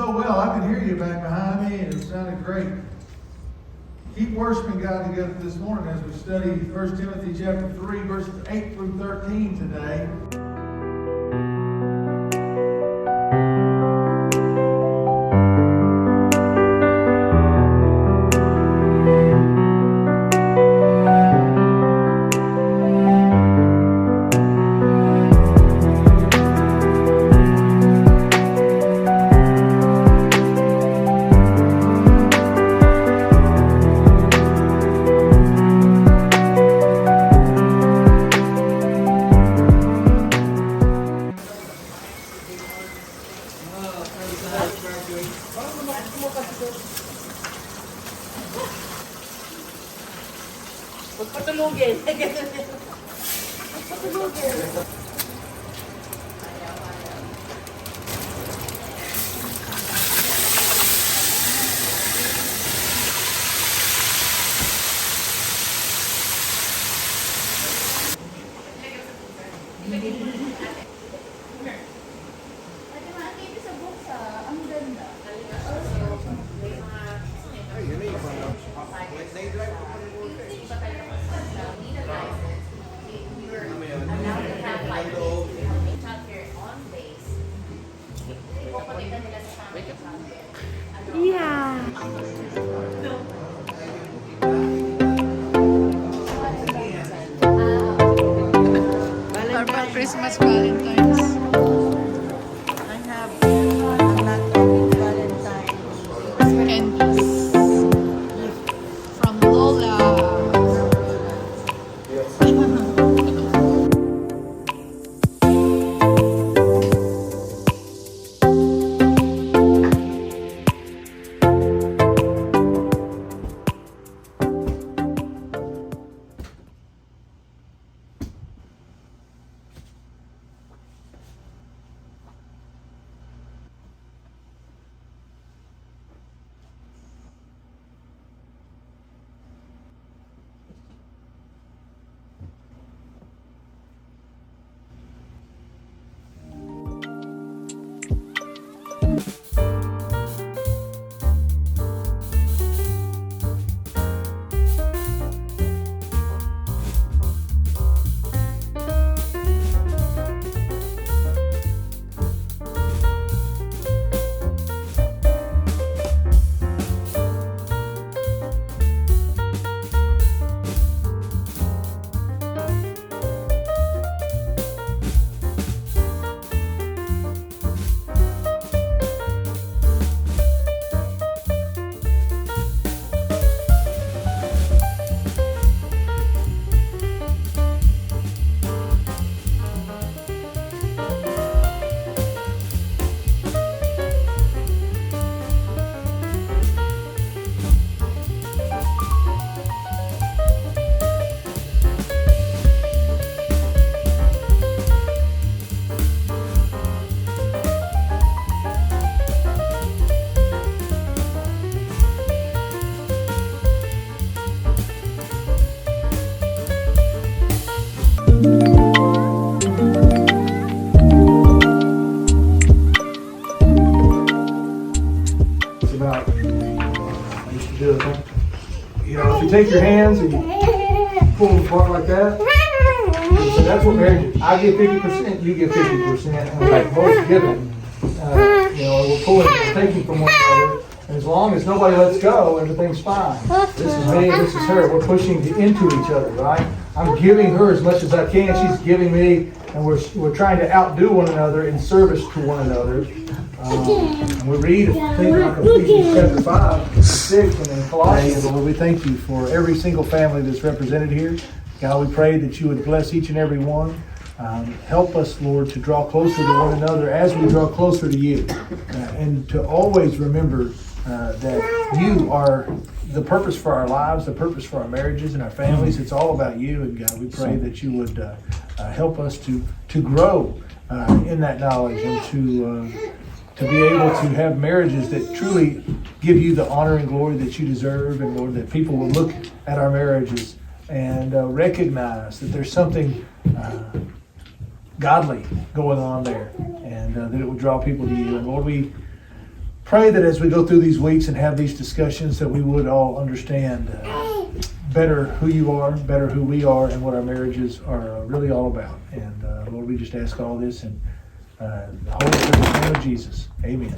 so well. I could hear you back behind me, and it sounded great. Keep worshiping God together this morning as we study 1 Timothy chapter 3, verses 8 through 13 today. Magpatulugin. Magpatulugin. Yeah. For Christmas, Valentine's. I have a lot of Valentine. Candies. From Lola. It's about, I used to do it. You know, if you take your hands and you pull them apart like that, so that's what marriage is. I give 50%, you give 50%, and we're both giving. You know, we're pulling and taking from one another. And as long as nobody lets go, everything's fine. This is me, this is her. We're pushing into each other, right? I'm giving her as much as I can. She's giving me, and we're trying to outdo one another in service to one another. And we read things like Ephesians chapter 5, 6, and then Colossians. Lord, we thank you for every single family that's represented here. God, we pray that you would bless each and every one. Help us, Lord, to draw closer to one another as we draw closer to you. And to always remember that you are the purpose for our lives, the purpose for our marriages and our families. It's all about you. And God, we pray that you would help us to grow in that knowledge and to be able to have marriages that truly give you the honor and glory that you deserve. And Lord, that people will look at our marriages and recognize that there's something godly going on there, and that it would draw people to you. And Lord, we pray that as we go through these weeks and have these discussions, that we would all understand better who you are, better who we are, and what our marriages are really all about. And Lord, we just ask all this in the holy precious name of Jesus. Amen.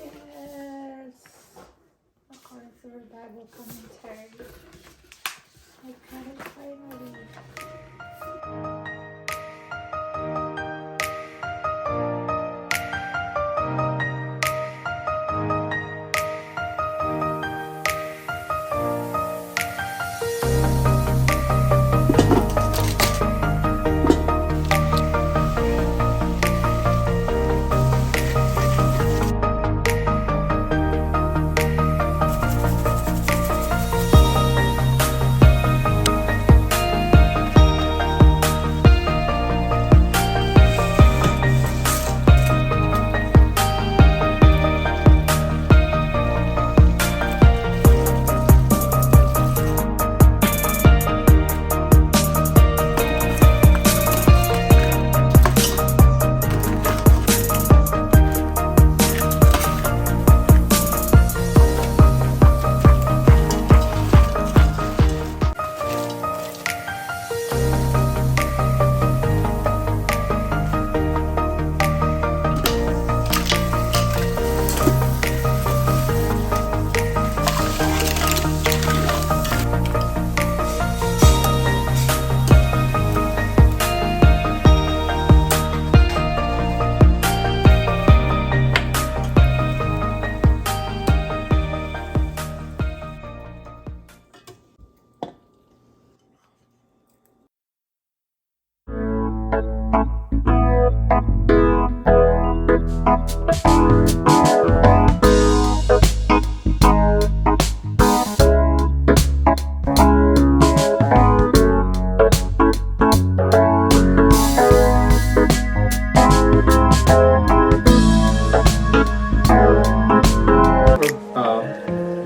Yes. According to the Bible commentary. I got it finally.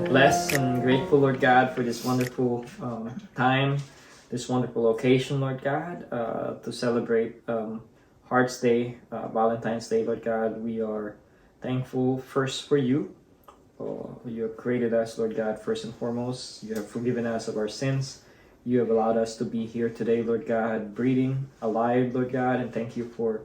Blessed and grateful, Lord God, for this wonderful time, this wonderful occasion, Lord God, to celebrate Hearts Day, Valentine's Day, Lord God. We are thankful first for you. You have created us, Lord God, first and foremost. You have forgiven us of our sins. You have allowed us to be here today, Lord God, breathing, alive, Lord God, and thank you for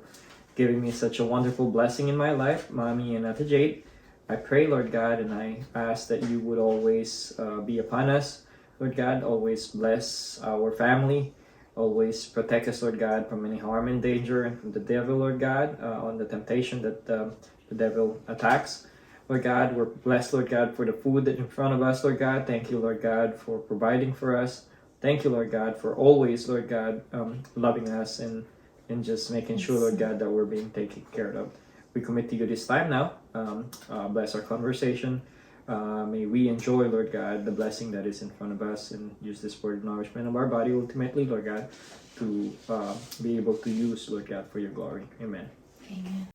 giving me such a wonderful blessing in my life, Mommy and Ate Jade. I pray, Lord God, and I ask that you would always be upon us, Lord God, always bless our family, always protect us, Lord God, from any harm and danger and from the devil, Lord God, on the temptation that the devil attacks. Lord God, we're blessed, Lord God, for the food that's in front of us, Lord God. Thank you, Lord God, for providing for us. Thank you, Lord God, for always, Lord God, loving us and just making sure, Lord God, that we're being taken care of. We commit to you this time now. Bless our conversation. May we enjoy, Lord God, the blessing that is in front of us and use this for the nourishment of our body ultimately, Lord God, to be able to use, Lord God, for your glory. Amen. Amen.